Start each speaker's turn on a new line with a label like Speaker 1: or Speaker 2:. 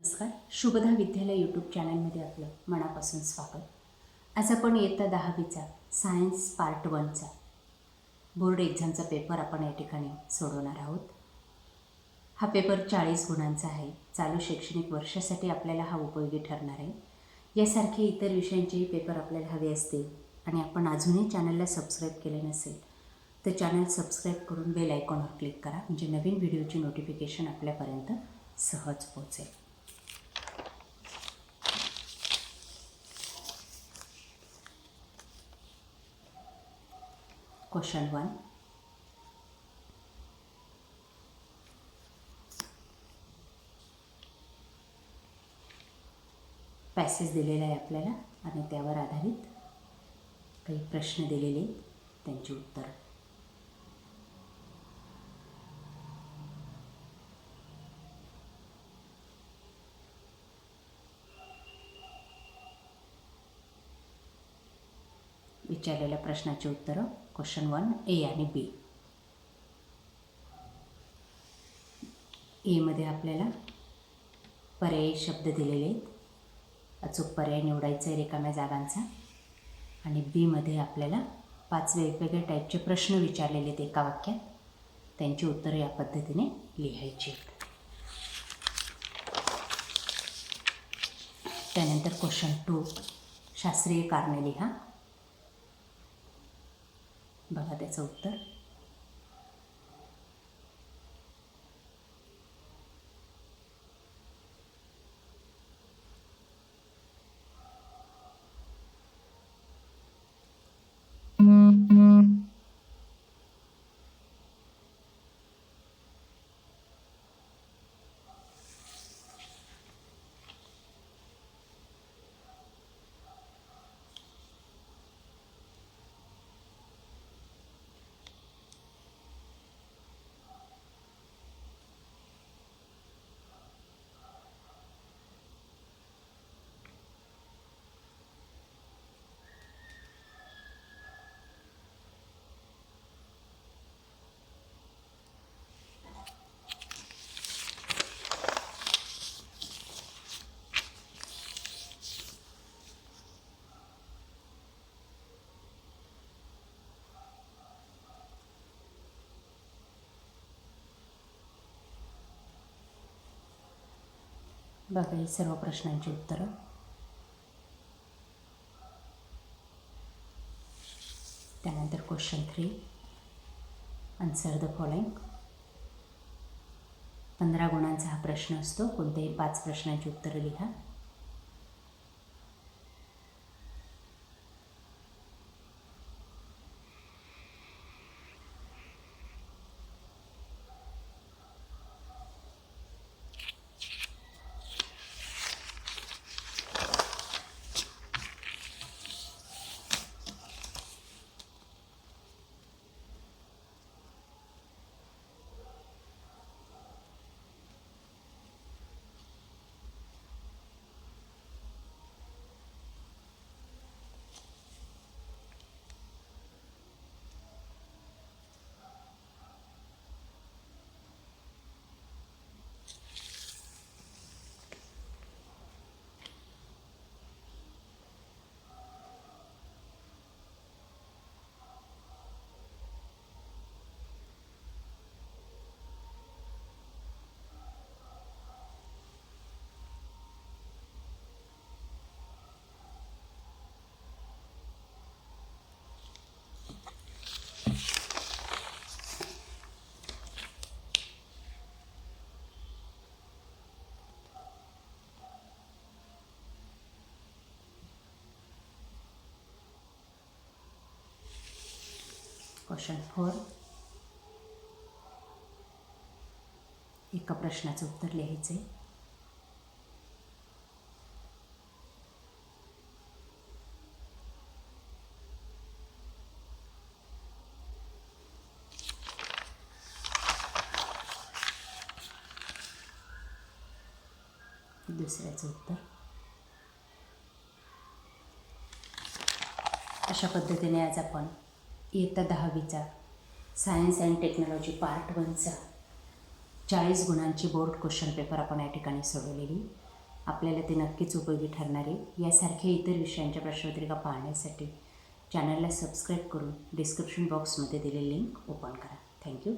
Speaker 1: नमस्कार. शुभदा विद्यालय यूट्यूब चॅनलमध्ये आपलं मनापासून स्वागत. आज आपण इयत्ता 10वीचा सायन्स पार्ट 1चा बोर्ड एक्झामचा पेपर आपण या ठिकाणी सोडवणार आहोत. हा पेपर 40 गुणांचा आहे. चालू शैक्षणिक वर्षासाठी आपल्याला हा उपयोगी ठरणार आहे. यासारखे इतर विषयांचेही पेपर आपल्याला हवे असतील आणि आपण अजूनही चॅनलला सबस्क्राईब केले नसेल तर चॅनल सबस्क्राईब करून बेल आयकॉनवर क्लिक करा, म्हणजे नवीन व्हिडिओची नोटिफिकेशन आपल्यापर्यंत सहज पोहोचेल. क्वेश्चन 1. पॅसेज दिलेला आहे आपल्याला आणि त्यावर आधारित काही प्रश्न दिलेले आहेत, त्यांची उत्तर. विचारलेल्या प्रश्नाची उत्तरं क्वेश्चन 1 ए आणि बी. एमध्ये आपल्याला पर्यायी शब्द दिलेले आहेत, अचूक पर्याय निवडायचा आहे रिकाम्या जागांचा. आणि बीमध्ये आपल्याला 5 वेगवेगळ्या टाईपचे प्रश्न विचारलेले आहेत एका वाक्यात, त्यांची उत्तरं या पद्धतीने लिहायची. त्यानंतर क्वेश्चन 2 शास्त्रीय कारणे लिहा. बघा त्याचं उत्तर. बघा ही सर्व प्रश्नांची उत्तरं. त्यानंतर क्वेश्चन 3 आन्सर द फॉलोइंग. 15 गुणांचा हा प्रश्न असतो. कोणत्याही 5 प्रश्नांची उत्तरं लिहा. क्वेश्चन 4 एका प्रश्नाचं उत्तर लिहायचं आहे. दुसऱ्याचं उत्तर. अशा पद्धतीने आज आपण इयत्ता 10वीचा सायन्स अँड टेक्नॉलॉजी पार्ट 1चा 40 गुणांची बोर्ड क्वेश्चन पेपर आपण या ठिकाणी सोडवलेली. आपल्याला ते नक्कीच उपयोगी ठरणार आहे. यासारख्या इतर विषयांच्या प्रश्नपत्रिका पाहण्यासाठी चॅनलला सबस्क्राईब करून डिस्क्रिप्शन बॉक्समध्ये दिलेली लिंक ओपन करा. थँक्यू.